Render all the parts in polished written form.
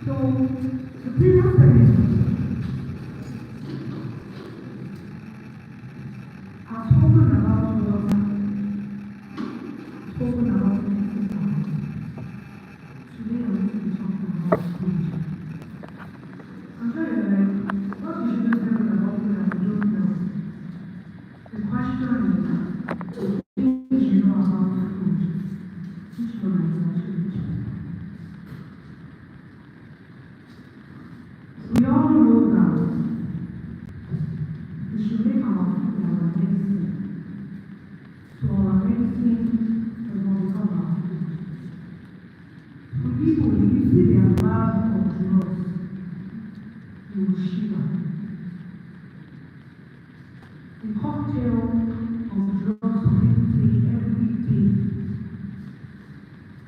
So the previous session, I've spoken about water, spoken about exercise. Today I'm going to be talking about food. I'm sure you're like, what you shouldn't tell me about food that you don't know. The question is, things you know about food, which one are you actually doing? We all know that we should make our food our medicine. So our medicine does not become our food. For people, if you see their bag of drugs, you will shiver. The cocktail of drugs people take every day,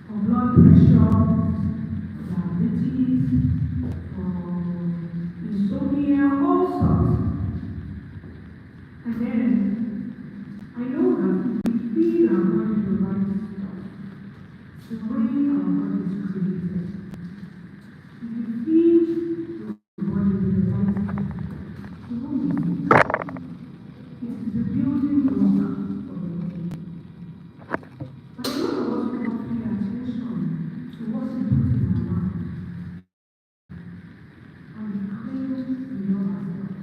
for blood pressure, diabetes, insomnia, all sorts. And then I know that we feed our body the right stuff, the way our body is created. If you feed your body with the right stuff, you won't be sick. It's the building block of the body. But a lot of us don't pay attention to what we put in our mouth. And we claim we know ourselves.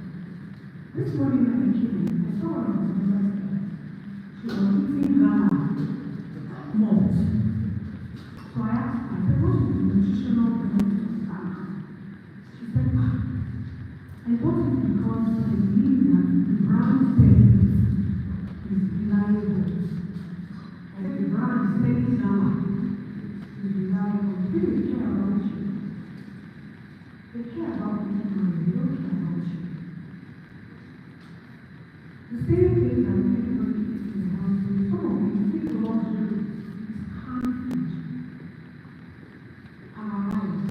This morning when I came in, I saw one of my members there. She was eating Ghana malt. So I asked her, I said, what is the nutritional benefit of Ghana? She said, I bought it because I believe that the brand says is reliable. And the brand says Ghana is reliable. People care about you. They care about you, they don't care about you. The same thing that everybody eats in the house, some of you think a lot of it is canned food. Our lives.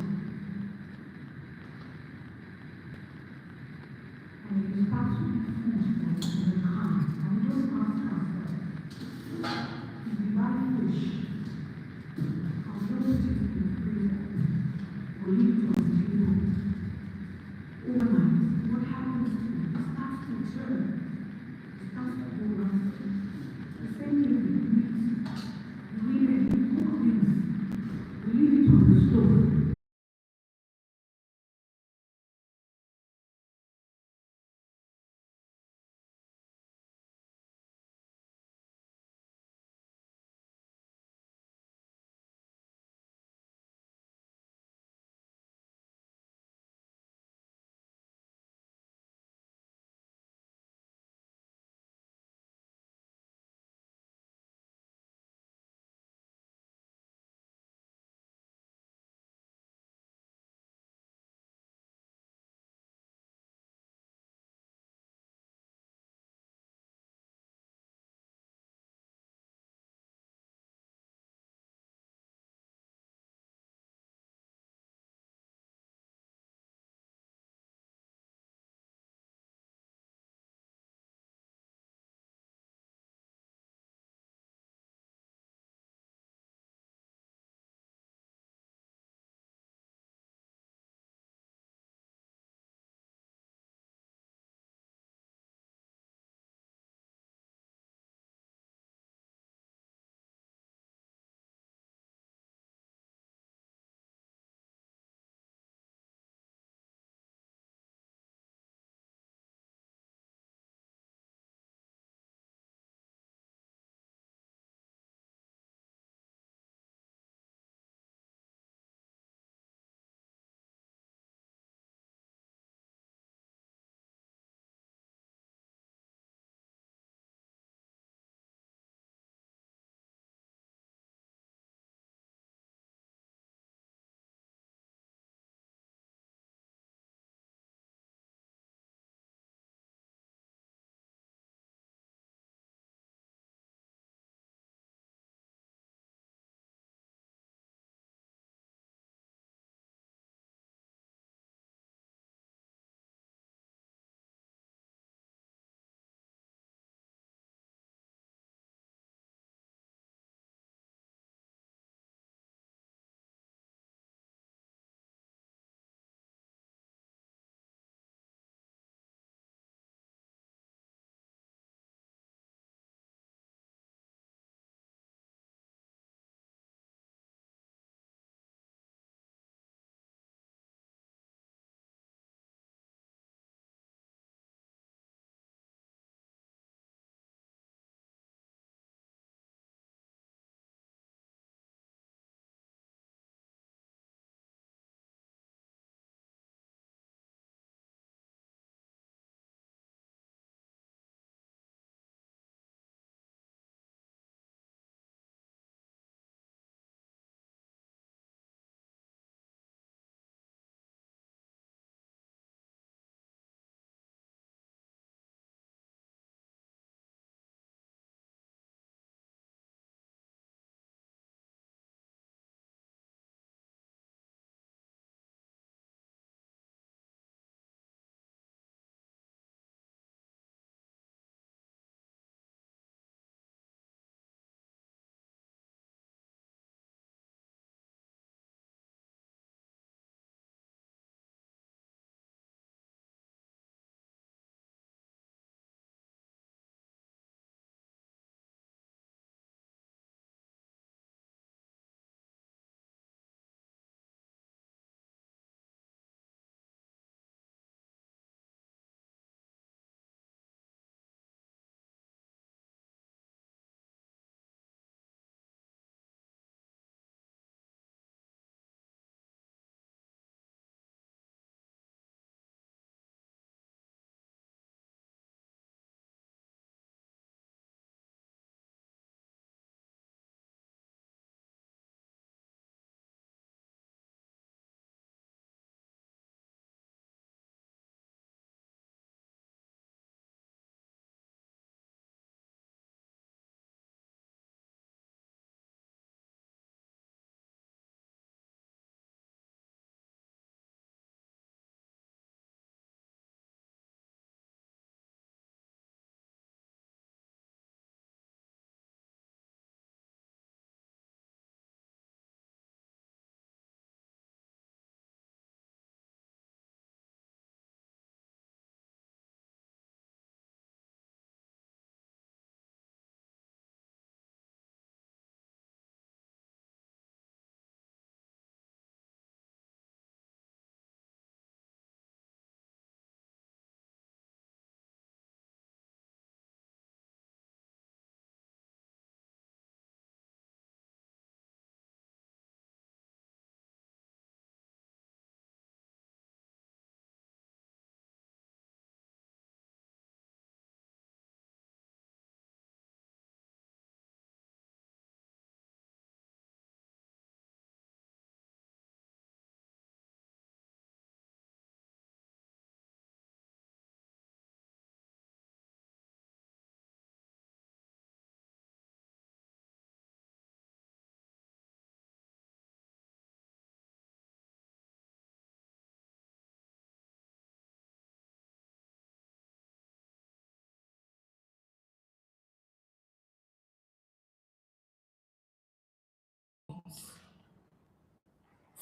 And if you start to eat food that is in the can, and we just ask ourselves, if we buy fish, and we don't put it in the freezer, we leave it on the table overnight, what happens to it? It starts to turn. The same thing with meat. We cook things, we leave it on the stove.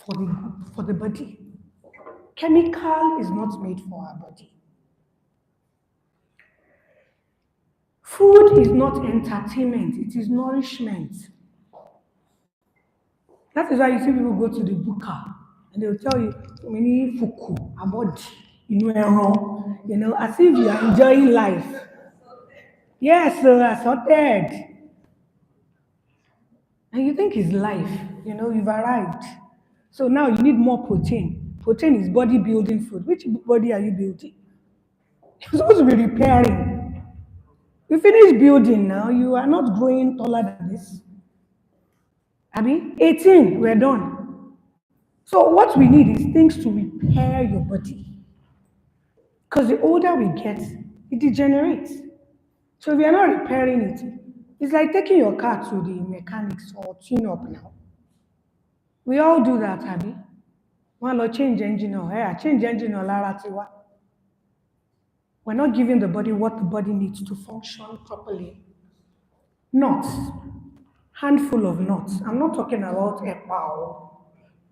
for the body. Chemical is not made for our body. Food is not entertainment, it is nourishment. That is why you see people go to the buka and they'll tell you, we need fuku, abodi, as if you are enjoying life. Yes, assorted. And you think it's life, you've arrived. So now you need more protein. Protein is body building food. Which body are you building? You're supposed to be repairing. You finish building now, you are not growing taller than this. I mean, 18, we're done. So what we need is things to repair your body. Because the older we get, it degenerates. So if you're not repairing it, it's like taking your car to the mechanics or tune up now. We all do that, Abby. Wọ́n lọ change engine or change engine or lára tiwa. We're not giving the body what the body needs to function properly. Nuts, handful of nuts. I'm not talking about epa.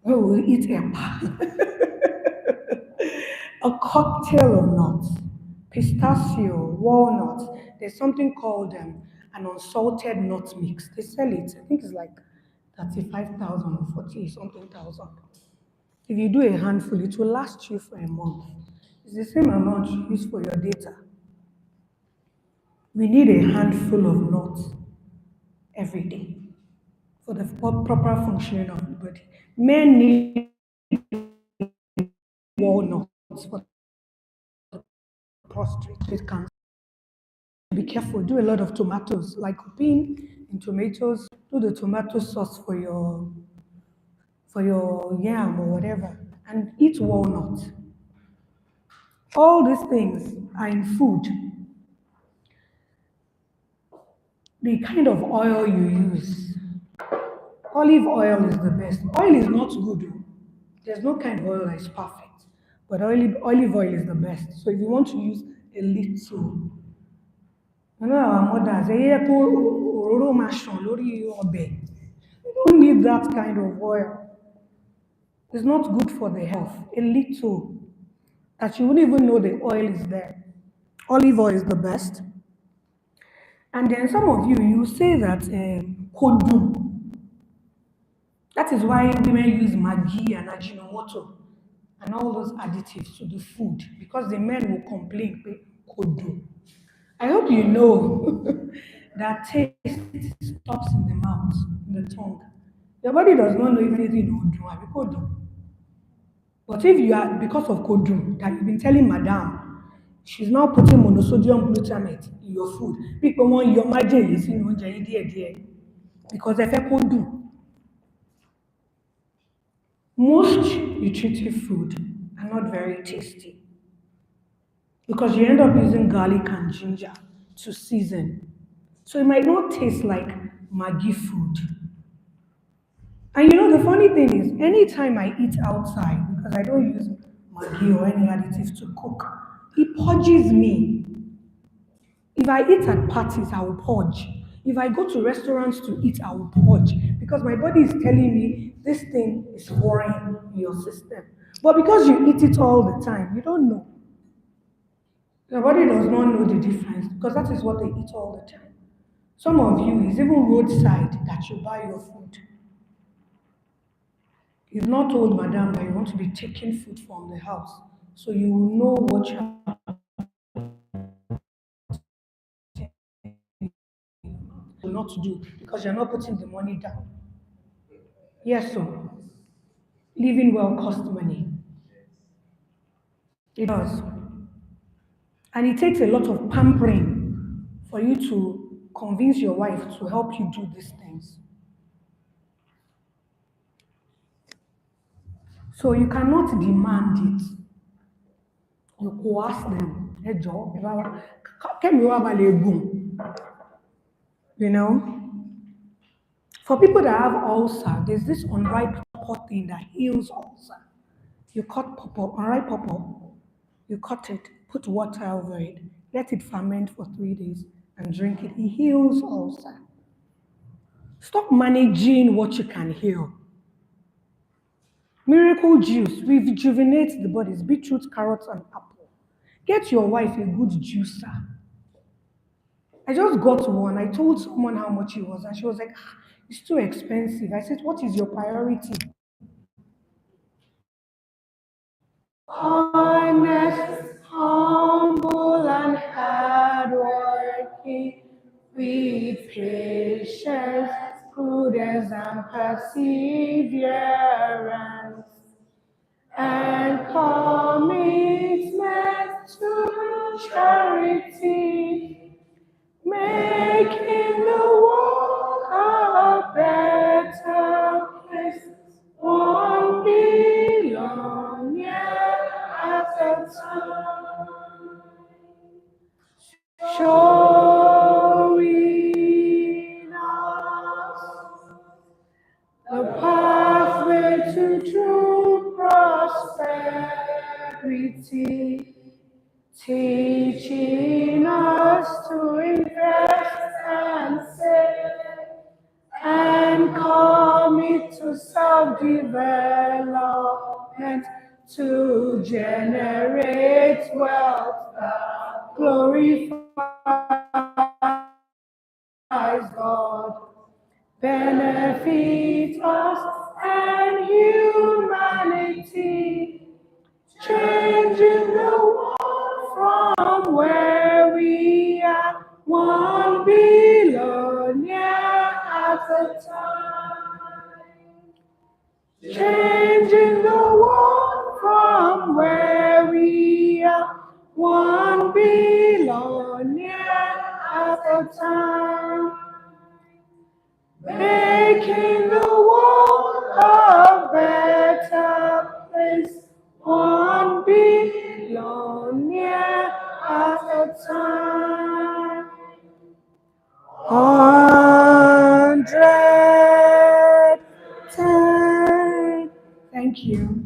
We will eat epa. A cocktail of nuts, pistachio, walnuts. There's something called an unsalted nut mix. They sell it. I think it's like 35,000 or 40 something thousand. If you do a handful, it will last you for a month. It's the same amount you use for your data. We need a handful of nuts every day for the proper functioning of the body. Men need walnuts for prostate cancer. Be careful, do a lot of tomatoes, like cooking in tomatoes, do the tomato sauce for your yam or whatever, and eat walnuts. All these things are in food. The kind of oil you use. Olive oil is the best. Oil is not good, though. There's no kind of oil that is perfect. But olive oil is the best. So if you want to use a little, our mothers, òróró máa ṣàn lórí ọbẹ̀. You don't need that kind of oil. It's not good for the health. A little, that you wouldn't even know the oil is there. Olive oil is the best. And then some of you say that kodu. That is why women use Maggi and Ajinomoto and all those additives to the food, because the men will complain, kodu. I hope you know that taste stops in the mouth, in the tongue. Your body does not know if anything kodu. But if you are, because of kodu, that you've been telling madam, she's now putting monosodium glutamate in your food. People want your margin is because if kodu. Most nutritive food are not very tasty because you end up using garlic and ginger to season. So it might not taste like Maggi food. And the funny thing is, anytime I eat outside, because I don't use Maggi or any additives to cook, it purges me. If I eat at parties, I will purge. If I go to restaurants to eat, I will purge because my body is telling me this thing is foreign in your system. But because you eat it all the time, you don't know. Your body does not know the difference because that is what they eat all the time. Some of you is even roadside that you buy your food. You've not told madam that you want to be taking food from the house, so you will know what you're not to do because you're not putting the money down. Yes, so living well costs money. It does. And it takes a lot of pampering for you to convince your wife to help you do these things. So you cannot demand it. You coerce them. You know? For people that have ulcer, there's this unripe pawpaw thing that heals ulcer. You cut pawpaw, unripe pawpaw, you cut it, put water over it, let it ferment for 3 days, and drink it. It heals ulcer. Stop managing what you can heal. Miracle juice rejuvenates the bodies, beetroot, carrots, and apple. Get your wife a good juicer. I just got one. I told someone how much it was, and she was like, "Ah, it's too expensive." I said, "What is your priority?" Honest, humble, and hardworking, with patience, prudence, and perseverance, and commitment to charity, making the world a better place, one belonging at a time, showing us the pathway to true prosperity, teaching us to invest and save, and commit to self-development to generate wealth that glorifies God, benefit us and humanity, changing the world from where we are, one billionaire at a time. Changing the world from where we are, one billionaire at a time. Making the world a better place, one billionaire at a time. 100 Thank you.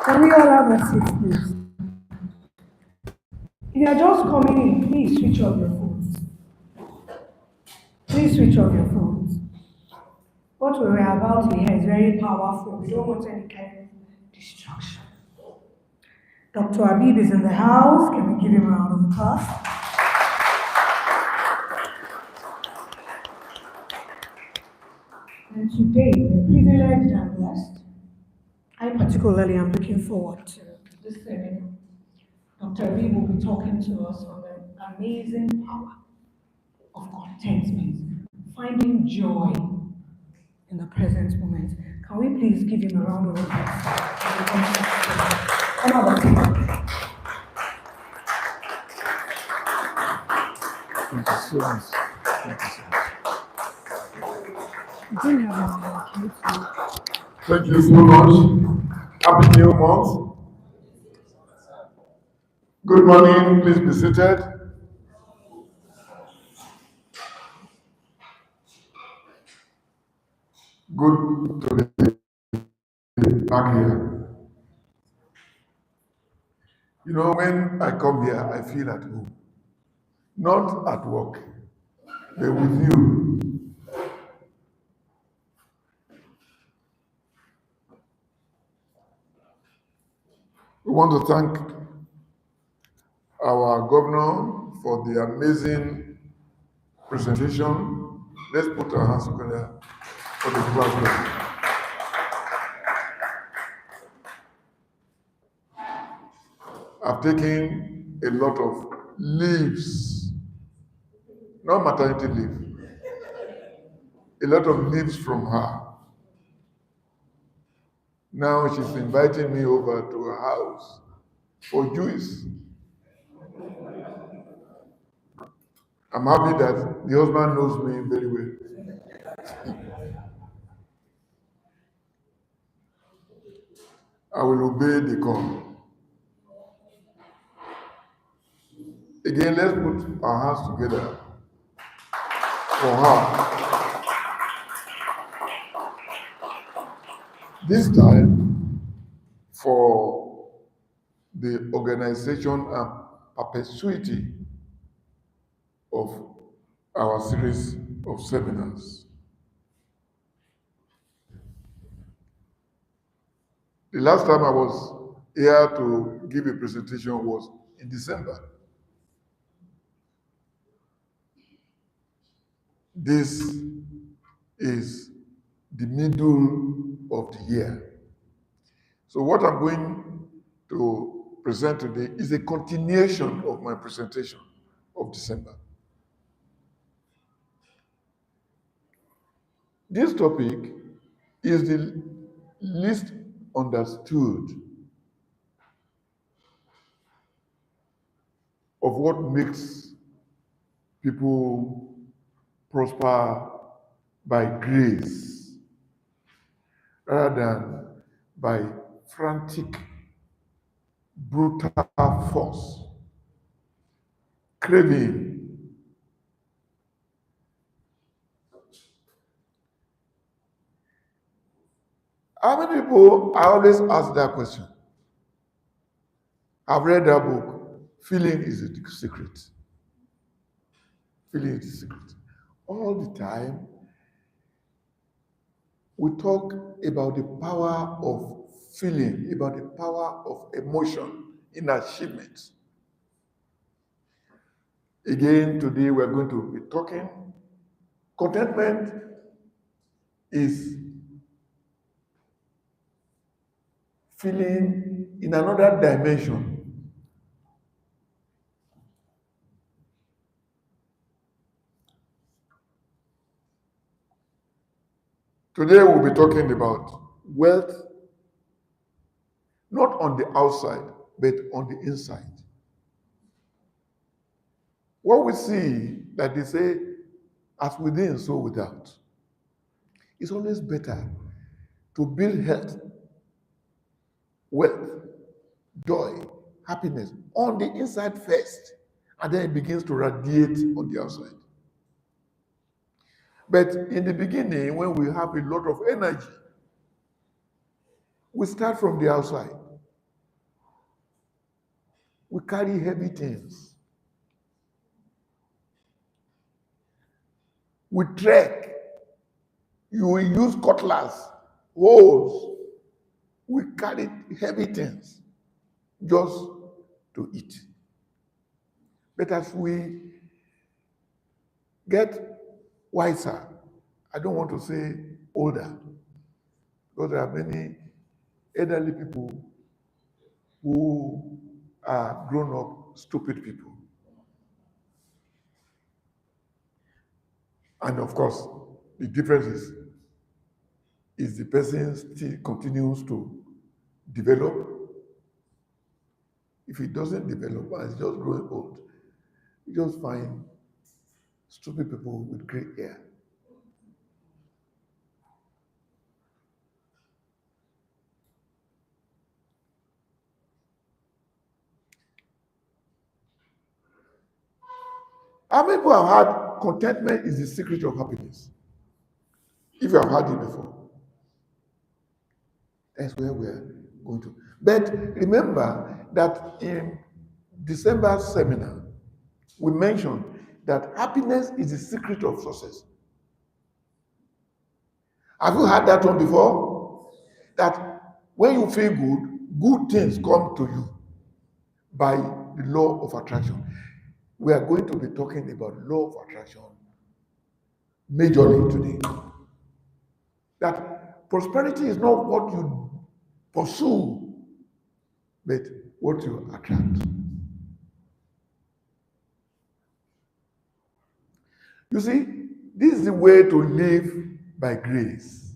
Can we all have a seat, please? If you are just coming in, please switch off your phones. Please switch off your phones. What we were about to hear is very powerful. We don't want any kind of distraction. Dr. Abib is in the house. Can we give him a round of applause? And today, we're privileged and blessed. I particularly am looking forward to this seminar. Dr. Abib will be talking to us on the amazing power of contentment, finding joy in the present moment. Can we please give him a round of applause? Another thing. Thank you so much. Thank you so much. Thank you so much. Happy New Month. Good morning. Please be seated. Good to be back here. You know, when I come here, I feel at home. Not at work, but with you. We want to thank our governor for the amazing presentation. Let's put our hands together for the president. I've taken a lot of leaves, not maternity leave, a lot of leaves from her. Now she's inviting me over to her house for juice. I'm happy that the husband knows me very well. I will obey the call. Again, let's put our hands together for her. This time, for the organization and perpetuity of our series of seminars. The last time I was here to give a presentation was in December. This is the middle of the year. So what I'm going to present today is a continuation of my presentation of December. This topic is the least understood of what makes people prosper by grace rather than by frantic, brutal force, craving. How many people, I always ask that question. I've read that book, Feeling is the Secret. Feeling is the secret. All the time, we talk about the power of feeling, about the power of emotion in achievement. Again, today we're going to be talking. Contentment is feeling in another dimension. Today we'll be talking about wealth, not on the outside, but on the inside. What we see, like they say, as within, so without. It's always better to build health, wealth, joy, happiness on the inside first, and then it begins to radiate on the outside. But in the beginning, when we have a lot of energy, we start from the outside. We carry heavy things. We trek. You will use cutlass, hoes. We carry heavy things just to eat. But as we get wiser, I don't want to say older, because there are many elderly people who are grown up, stupid people. And of course, the difference is the person still continues to develop. If he doesn't develop and is just growing old, you just find stupid people with gray hair. How many people have had contentment is the secret of happiness? If you have had it before, that's where we're going to. But remember that in December's seminar, we mentioned that happiness is the secret of success. Have you heard that one before? That when you feel good, good things come to you by the law of attraction. We are going to be talking about law of attraction majorly today. That prosperity is not what you pursue, but what you attract. You see, this is the way to live by grace.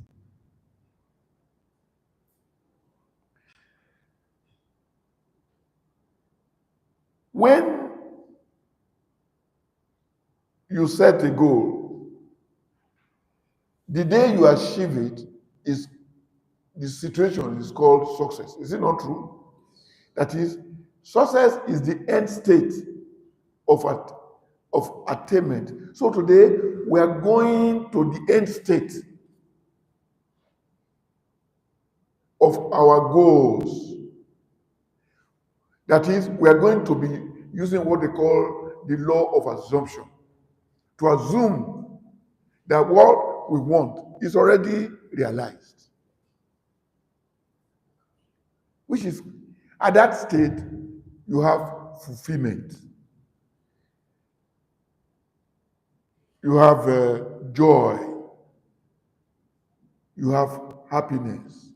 When you set a goal, the day you achieve it is the situation is called success. Is it not true? That is, success is the end state of attainment. So today we are going to the end state of our goals. That is, we are going to be using what they call the law of assumption. To assume that what we want is already realized. which is, at that state, you have fulfillment. You have joy. You have happiness.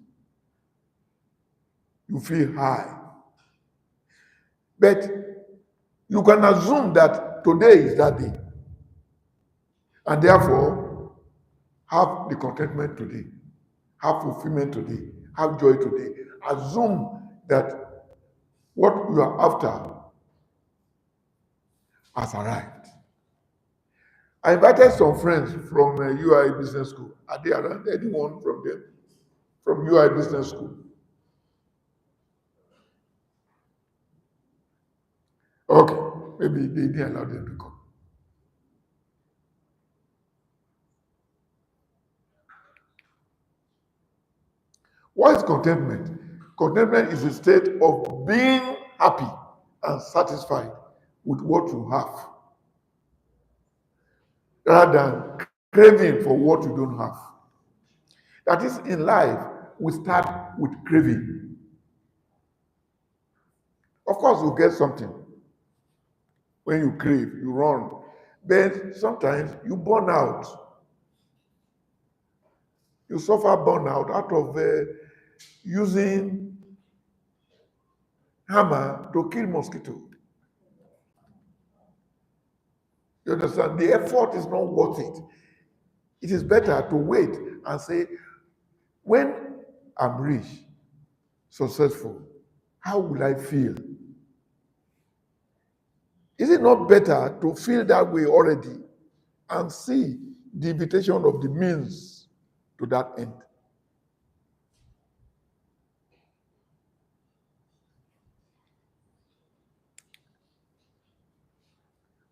You feel high. But you can assume that today is that day. And therefore, have the contentment today. Have fulfillment today. Have joy today. Assume that what you are after has arrived. I invited some friends from UI Business School. Are they around? Anyone from them? From UI Business School? Okay, maybe they didn't allow them to come. What is contentment? Contentment is a state of being happy and satisfied with what you have, rather than craving for what you don't have. That is, in life, we start with craving. Of course, you get something. When you crave, you run. But sometimes you burn out. You suffer burnout out of using hammer to kill mosquito. You understand? The effort is not worth it. It is better to wait and say, when I'm rich, successful, how will I feel? Is it not better to feel that way already and see the invitation of the means to that end?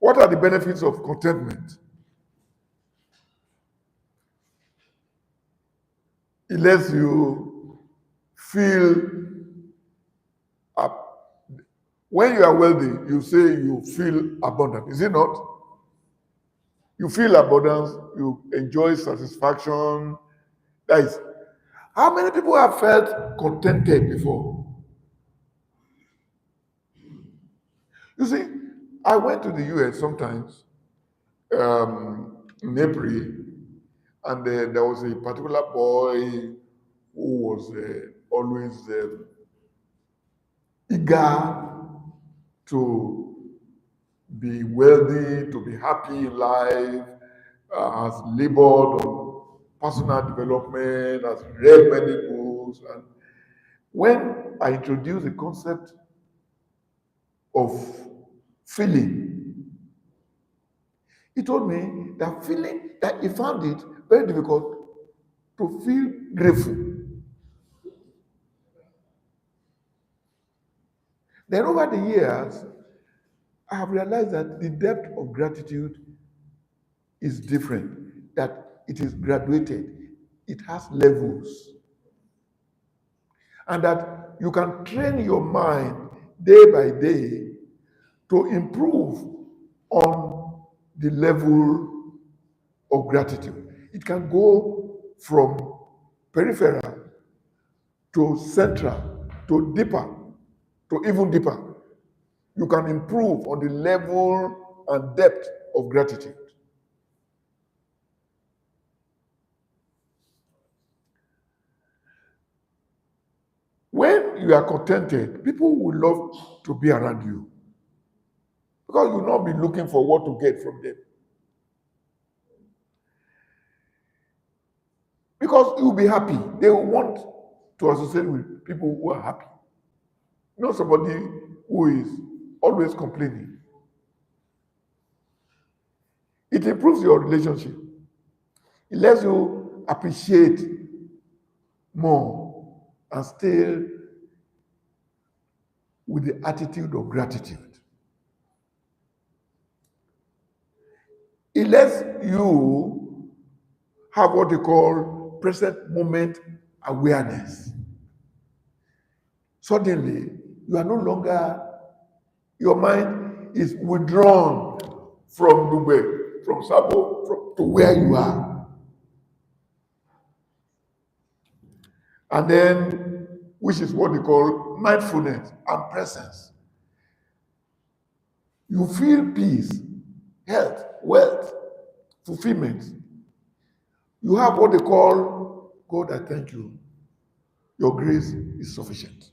What are the benefits of contentment? It lets you feel up. When you are wealthy, you say you feel abundant. Is it not? You feel abundance, you enjoy satisfaction. That is, how many people have felt contented before? You see, I went to the US sometimes in April, and there was a particular boy who was always eager to be wealthy, to be happy in life, has labored on personal development, has read many books. And when I introduced the concept of feeling, he told me that feeling, that he found it very difficult to feel grateful. Then over the years, I have realized that the depth of gratitude is different, that it is graduated, it has levels, and that you can train your mind day by day to improve on the level of gratitude. It can go from peripheral to central to deeper to even deeper. You can improve on the level and depth of gratitude. When you are contented, people will love to be around you because you will not be looking for what to get from them. Because you will be happy. They will want to associate with people who are happy. Not somebody who is always complaining. It improves your relationship. It lets you appreciate more and stay with the attitude of gratitude. It lets you have what they call present moment awareness. Suddenly, you are no longer, your mind is withdrawn from Dubai, from Sabo, to where you are. And then which is what they call mindfulness and presence. You feel peace, health, wealth, fulfillment. You have what they call, God, I thank you. Your grace is sufficient.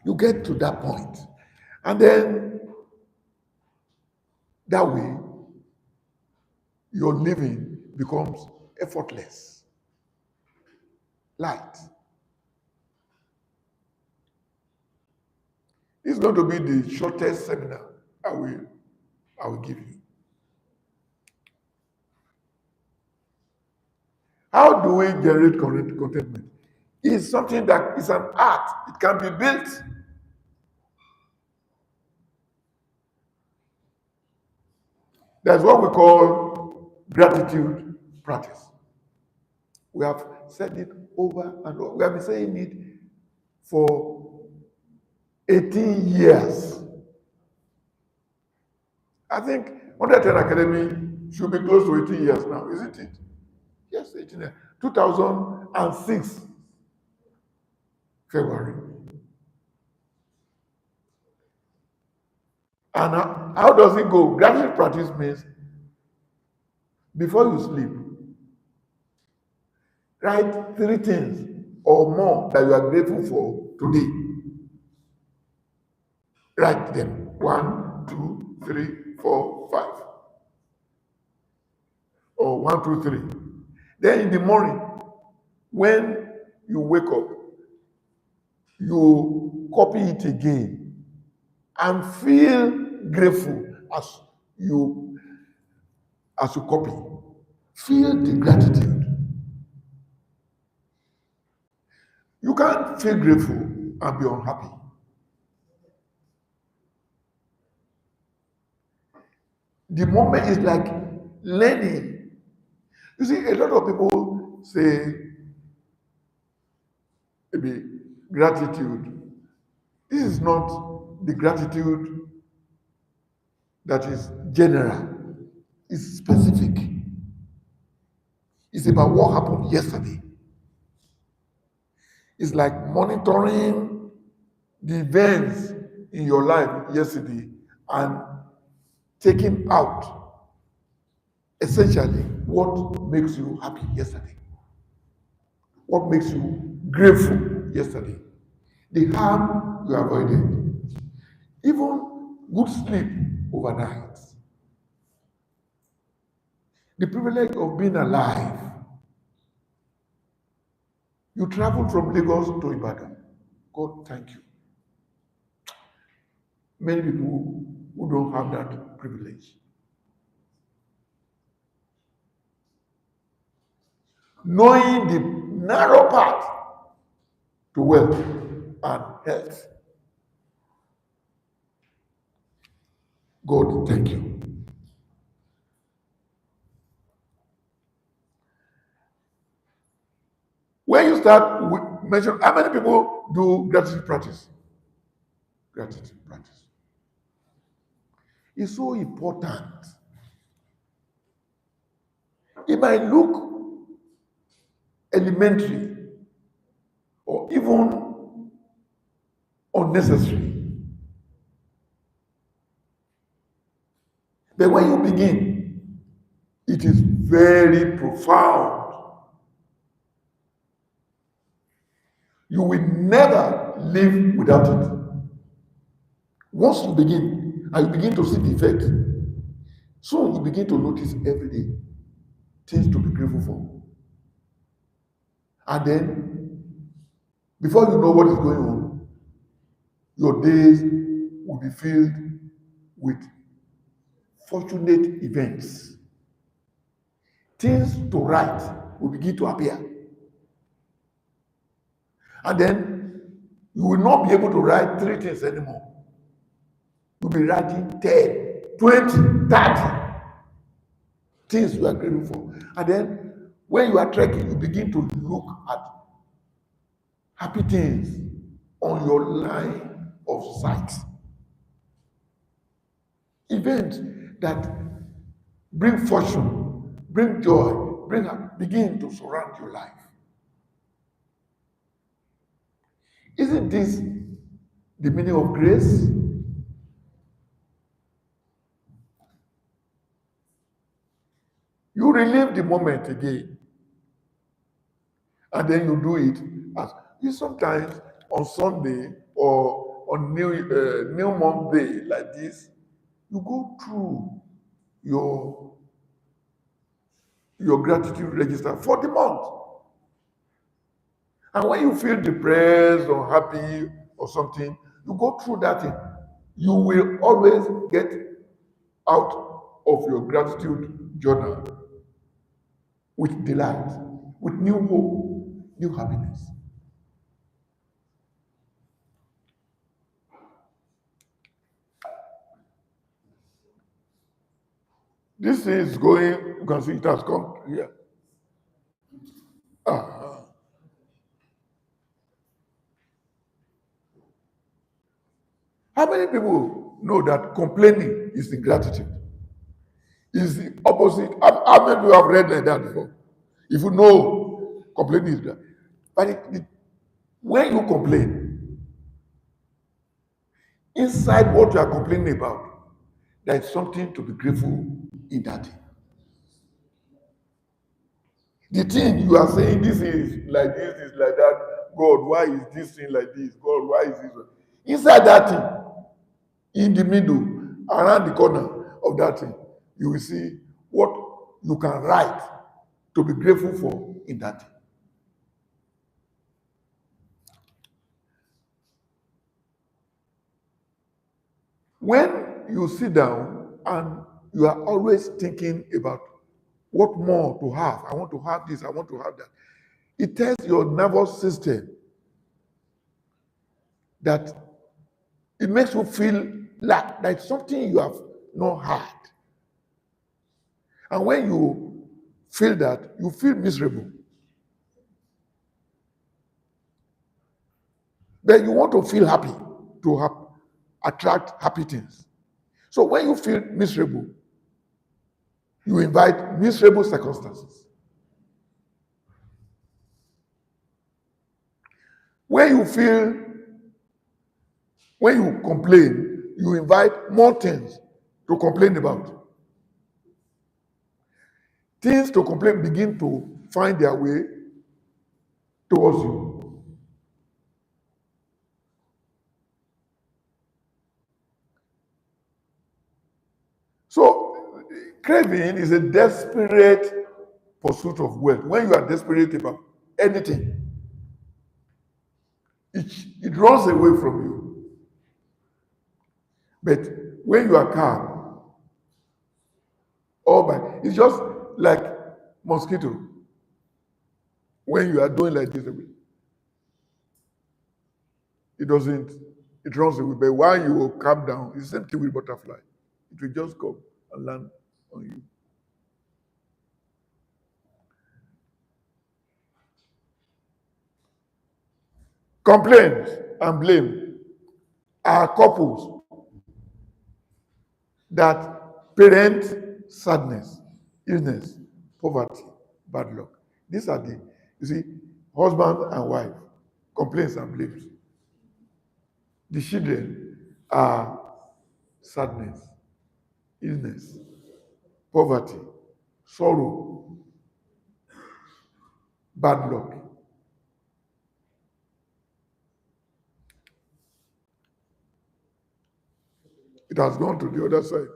You get to that point. And then that way, your living becomes effortless, light. It's going to be the shortest seminar I will give you. How do we generate contentment? It's something that is an art. It can be built. That's what we call gratitude practice. We have said it over and over. We have been saying it for 18 years. I think 110 Academy should be close to 18 years now, isn't it? Yes, 18 years. 2006, February. And how does it go? Gratitude practice means before you sleep, write 3 things or more that you are grateful for today. Write them. 1, 2, 3, 4, 5. Or 1, 2, 3. Then in the morning, when you wake up, you copy it again and feel grateful as you copy. Feel the gratitude. You can't feel grateful and be unhappy. The moment is like learning. You see, a lot of people say, maybe gratitude. This is not the gratitude that is general. It's specific. It's about what happened yesterday. It's like monitoring the events in your life yesterday and taking out essentially what makes you happy yesterday, what makes you grateful yesterday, the harm you avoided, even good sleep overnight, the privilege of being alive. You traveled from Lagos to Ibadan. God, thank you. Many people who don't have that privilege. Knowing the narrow path to wealth and health. God, thank you. When you start measuring, how many people do gratitude practice? Gratitude practice. It's so important. It might look elementary or even unnecessary. But when you begin, it is very profound. You will never live without it. Once you begin, and you begin to see the effect, soon you begin to notice every day things to be grateful for. And then, before you know what is going on, your days will be filled with fortunate events. Things to write will begin to appear. And then, you will not be able to write 3 things anymore. You'll be writing 10, 20, 30 things you are grateful for. And then, when you are trekking, you begin to look at happy things on your line of sight. Events that bring fortune, bring joy, begin to surround your life. Isn't this the meaning of grace? You relive the moment again, and then you do it as you sometimes on Sunday or on New Month Day like this, you go through your gratitude register for the month. And when you feel depressed or happy or something, you go through that thing. You will always get out of your gratitude journal with delight, with new hope, new happiness. This is going, you can see it has come here. Ah. How many people know that complaining is ingratitude? Is the opposite. How many people have read like that before? If you know complaining is that. But when you complain, inside what you are complaining about, there is something to be grateful in that thing. The thing you are saying, this is like this is like that. God, why is this thing like this? God, why is this? Inside that thing, in the middle, around the corner of that thing, you will see what you can write to be grateful for in that thing. When you sit down and you are always thinking about what more to have, I want to have this, I want to have that, it tells your nervous system that it makes you feel like something you have not had. And when you feel that, you feel miserable. But you want to feel happy to attract happy things. So when you feel miserable, you invite miserable circumstances. When you complain, you invite more things to complain about. Things to complain begin to find their way towards you. So, craving is a desperate pursuit of wealth. When you are desperate about anything, it runs away from you. But when you are calm, it's just like mosquito. When you are doing like this, it runs away. But while you will calm down, it's the same thing with butterfly. It will just come and land on you. Complaints and blame are couples that parent sadness, illness, poverty, bad luck. These are you see, husband and wife, complaints and blames. The children are sadness, illness, poverty, sorrow, bad luck. It has gone to the other side.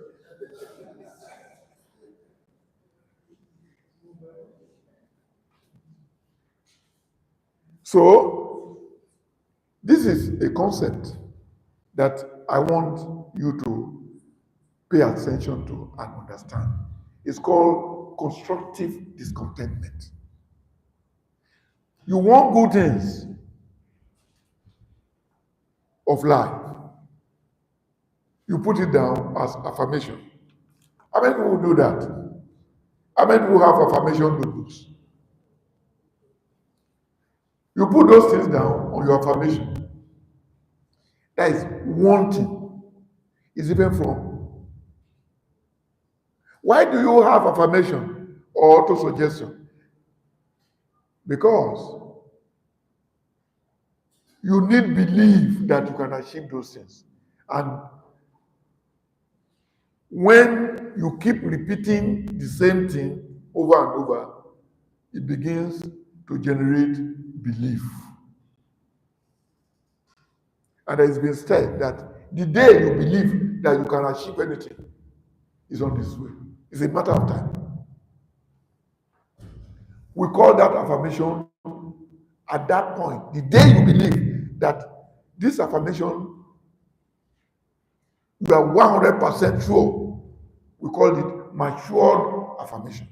So, this is a concept that I want you to pay attention to and understand. It's called constructive discontentment. You want good things of life. You put it down as affirmation. How many people do that? How many people have affirmation notebooks? You put those things down on your affirmation. That is one thing. It's different from. Why do you have affirmation or auto-suggestion? Because You need belief that you can achieve those things. And when you keep repeating the same thing over and over, it begins to generate belief. And it has been said that the day you believe that you can achieve anything is on this way. It's a matter of time. We call that affirmation at that point. The day you believe that this affirmation, you are 100% sure, we call it matured affirmation.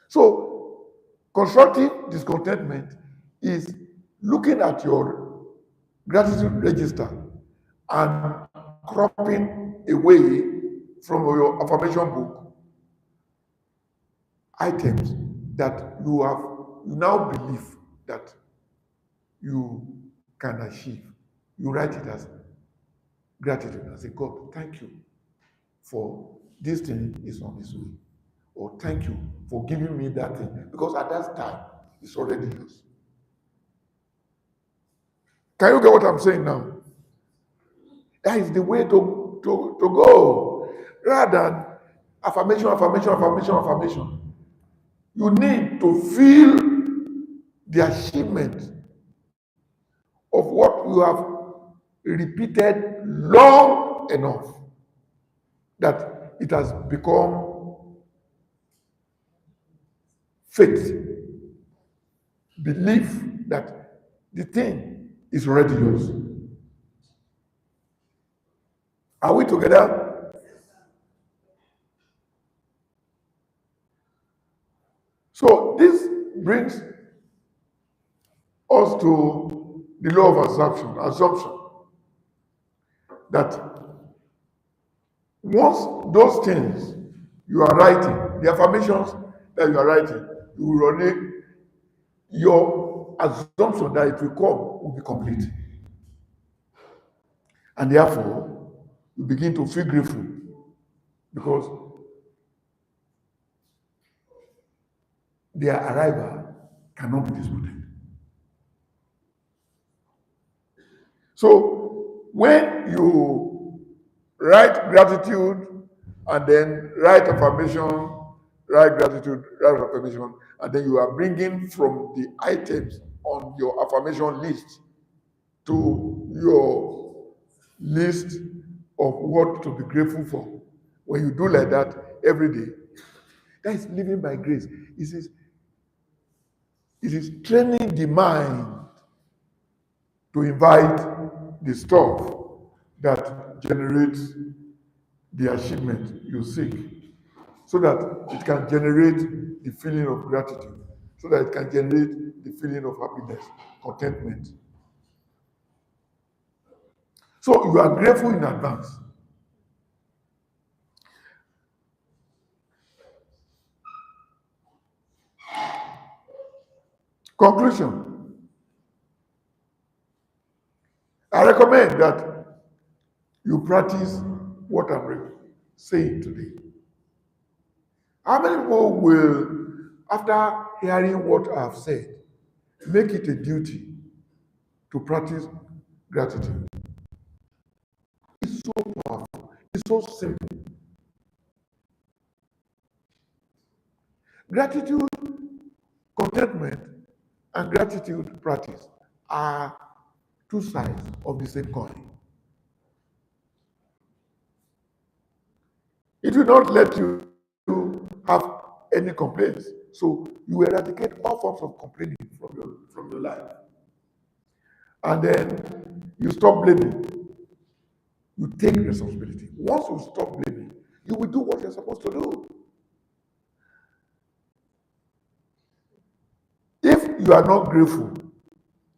So, constructive discontentment is looking at your gratitude register and cropping away from your affirmation book items that you now believe that you can achieve. You write it as gratitude and say, God, thank you for this thing is on its way. Or thank you for giving me that thing. Because at that time, it's already yours. Can you get what I'm saying now? That is the way to go. Rather than affirmation, affirmation, affirmation, affirmation. You need to feel the achievement of what you have repeated long enough that it has become faith, belief that the thing is already yours. Are we together? So this brings us to the law of assumption that once those things you are writing, the affirmations that you are writing, you will only, your assumption that it will come will be complete. And therefore, you begin to feel grateful because their arrival cannot be disputed. So, when you write gratitude and then write affirmation, write gratitude, write affirmation, and then you are bringing from the items on your affirmation list to your list of what to be grateful for. When you do like that every day, that is living by grace. It is training the mind to invite the stuff that generates the achievement you seek, so that it can generate the feeling of gratitude, so that it can generate the feeling of happiness, contentment. So you are grateful in advance. Conclusion. I recommend that you practice what I'm saying today. How many people will, after hearing what I've said, make it a duty to practice gratitude? It's so powerful. It's so simple. Gratitude, contentment, and gratitude practice are two sides of the same coin. It will not let you have any complaints. So you eradicate all forms of complaining from your life. And then you stop blaming. You take responsibility. Once you stop blaming, you will do what you're supposed to do. If you are not grateful,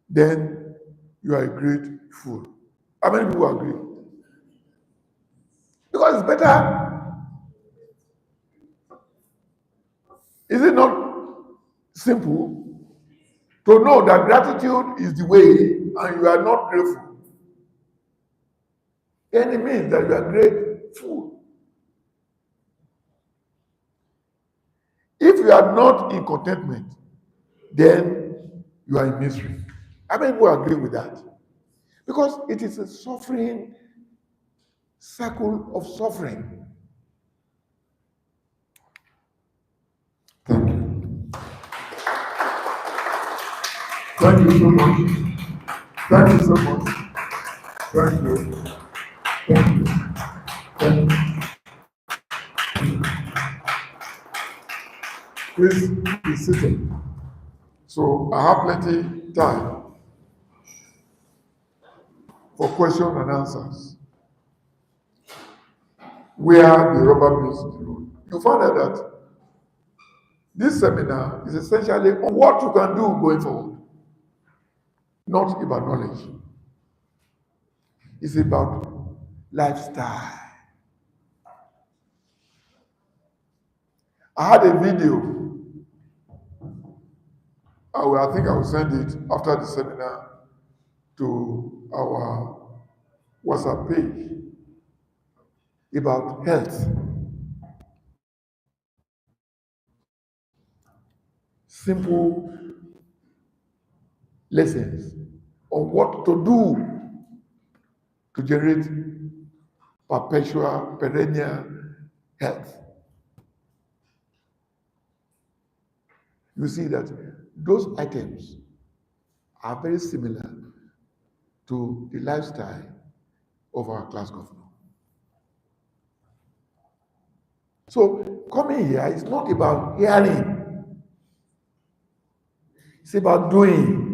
then you are a great fool. How many people agree? Because it's better. Is it not simple to know that gratitude is the way and you are not grateful? Then it means that you are grateful. If you are not in contentment, then you are in misery. How many people agree with that? Because it is a suffering circle of suffering. Thank you. Thank you so much. Thank you so much. Thank you. Thank you. Thank you. Please be seated. So I have plenty time for questions and answers. Where the rubber meets the road. You find out that this seminar is essentially on what you can do going forward, not about knowledge. It's about lifestyle. I had a video. I think I will send it after the seminar to our WhatsApp page about health. Simple lessons on what to do to generate perpetual, perennial health. You see that those items are very similar to the lifestyle of our class governor. So coming here is not about hearing, it's about doing.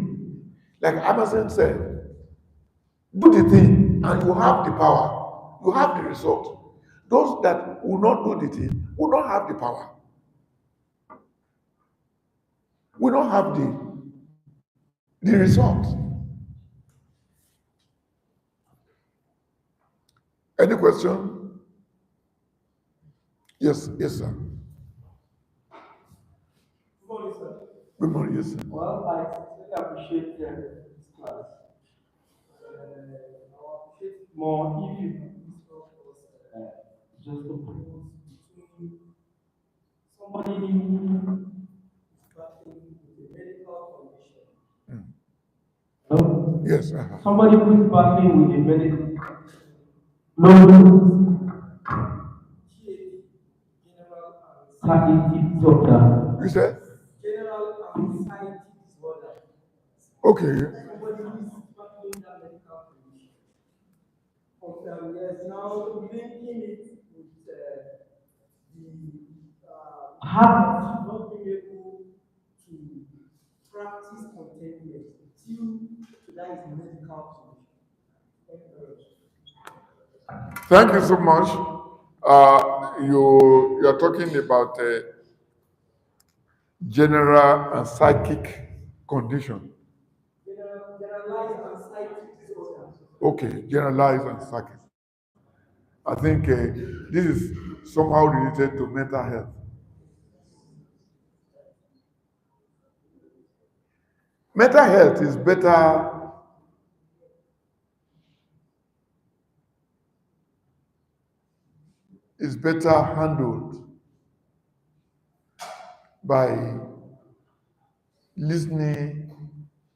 Like Amazon said, do the thing and you have the power, you have the result. Those that will not do the thing will not have the power, will not have the result. Any question? Yes, sir. Good morning, sir. Good morning, yes, sir. Well, I sincerely appreciate this class. I will appreciate it more if you can please help us just to put between somebody who is battling with a medical condition. No? Yes, Somebody who is battling with a medical no, general anxiety disorder. you said? General anxiety disorder. Okay. Somebody who is battling that medical condition. Yes, now linking it with the habit of not being able to practice contentment due to that is medical condition. Thank you very much. Thank you so much. You are talking about general and psychic condition. Generalized anxiety disorder. Okay, generalized and psychic. I think this is somehow related to mental health. Mental health is better handled by listening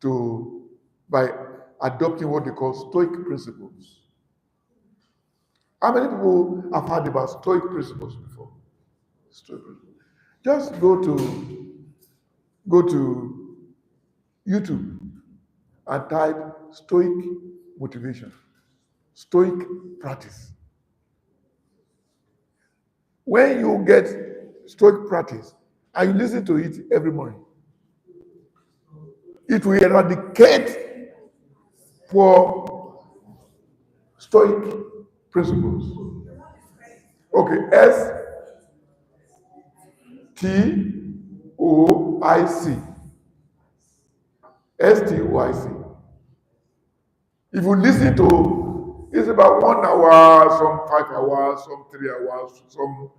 to, by adopting what they call Stoic principles. How many people have heard about Stoic principles before? Stoic principles. Just go to YouTube and type Stoic motivation, Stoic practice. When you get Stoic practice and you listen to it every morning, it will eradicate poor Stoic principles. Okay, STOIC. STOIC. If you listen to, it's about 1 hour, some 5 hours, some 3 hours, some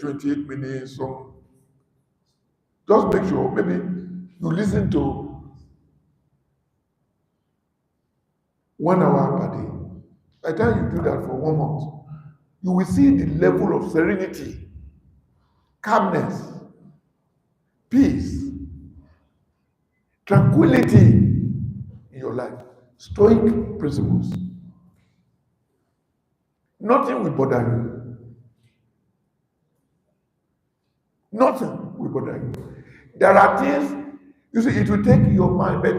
28 minutes, some. Just make sure, maybe you listen to 1 hour per day. By the time you do that for 1 month, you will see the level of serenity, calmness, peace, tranquility in your life. Stoic principles. Nothing will bother you. Nothing will bother you. There are things, you see, it will take your mind, but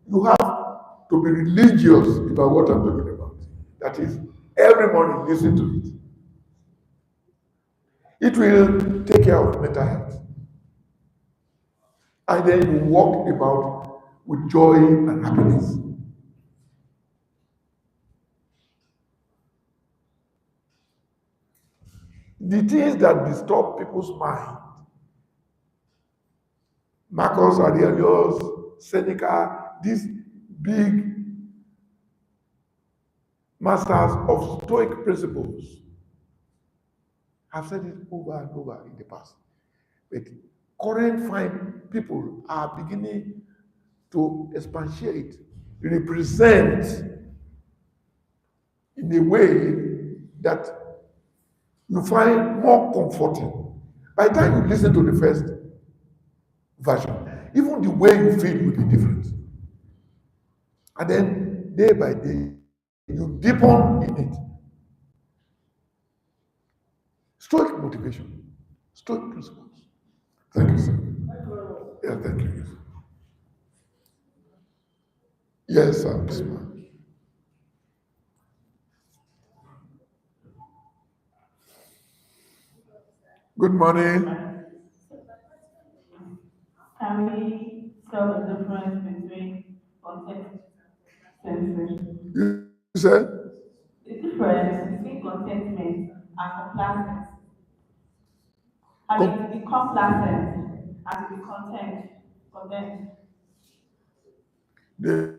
you have to be religious about what I'm talking about. That is, every morning listen to it. It will take care of mental health. And then you walk about with joy and happiness. The things that disturb people's mind, Marcus Aurelius, Seneca, these big masters of Stoic principles, have said it over and over in the past. But current fine people are beginning to expatiate, represent in a way that you find more comforting. By the time you listen to the first version, even the way you feel will be different. And then day by day, you deepen in it. Stoic motivation, Stoic principles. Thank you, sir. Yeah, thank you. Yes, sir. Yes, ma'am. Good morning. Can we tell the difference between content sensing? You said? The difference between contentment and complacent. I mean, to be complacent and to be content. The,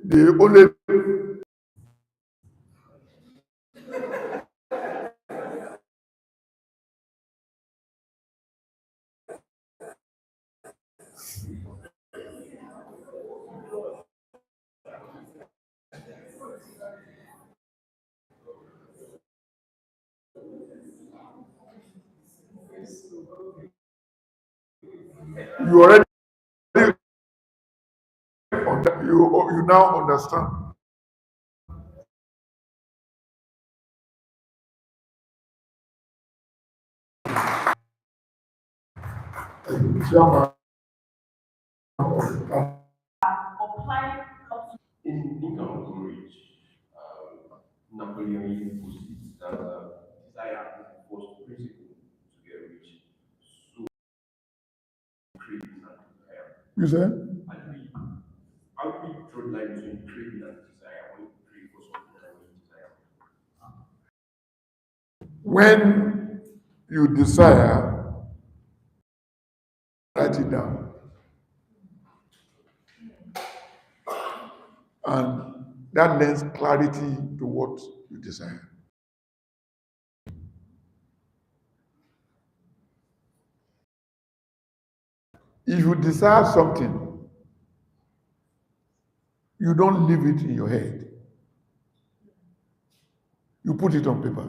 the only you already you now understand. Chairman of Applying In Lincoln Courage, Napoleon posits that desire is the first principle to get rich. So, craving and desire. you said? How do we draw the line between craving and desire? When you crave for something and when you desire? When you desire, write it down. And that lends clarity to what you desire. If you desire something, you don't leave it in your head. You put it on paper.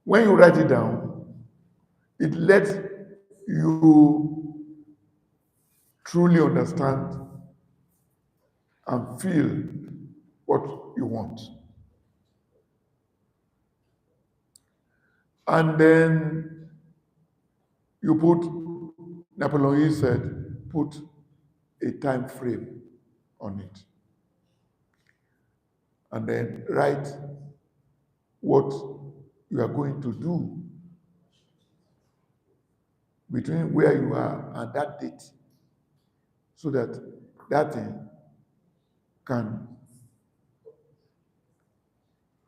When you write it down, it lets you truly understand and feel what you want. And then you put, Napoleon said, put a time frame on it. And then write what you are going to do between where you are and that date, so that that thing can.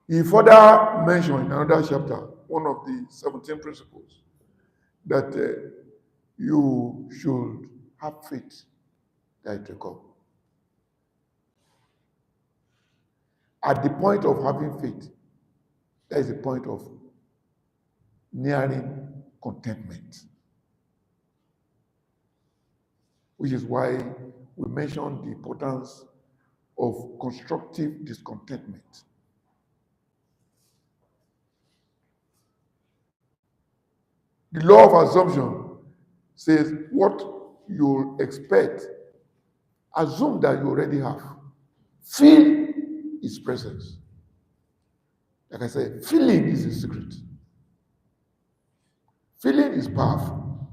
He further mentioned in another chapter, one of the 17 principles, that you should have faith that it will come. At the point of having faith, that is the point of nearing contentment, which is why we mentioned the importance of constructive discontentment. The law of assumption says what you expect, assume that you already have. Feel his presence. Like I said, feeling is a secret. Feeling is powerful.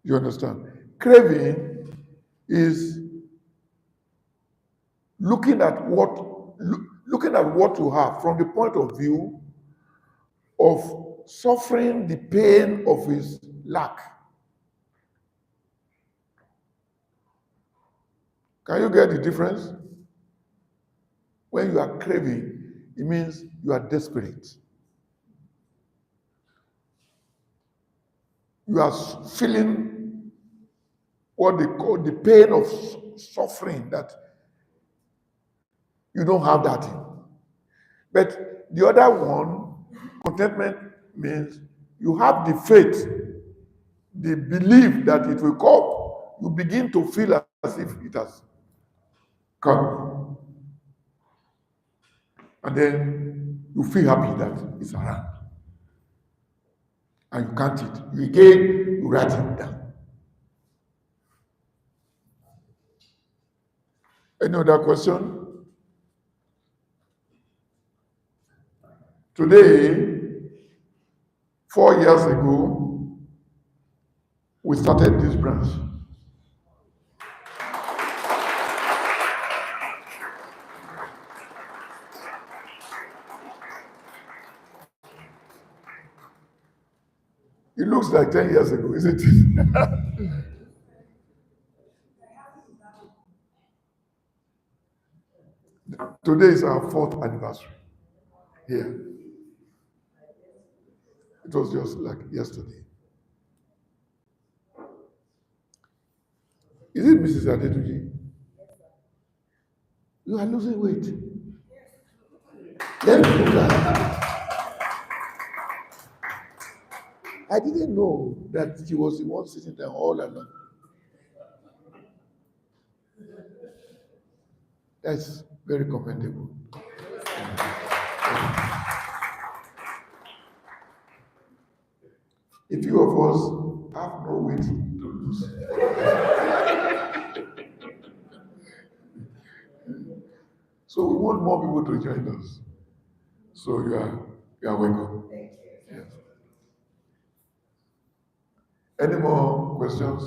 You understand? Craving is looking at what you have from the point of view of suffering the pain of his lack. Can you get the difference? When you are craving, it means you are desperate. You are feeling what they call the pain of suffering, that you don't have that in. But the other one, contentment, means you have the faith, the belief that it will come. You begin to feel as if it has come. And then you feel happy that it's around. And you count it. You again, you write it down. Any other question? Today, 4 years ago, we started this branch. It looks like 10 years ago, isn't it? Today is our 4th anniversary here. It was just like yesterday. Is it Mrs. Adetuji? You are losing weight. Let me look at. I didn't know that she was the one sitting there all alone. That's very commendable. A few of us have no weight to lose. So we want more people to join us. So you are welcome. Yes. Any more questions?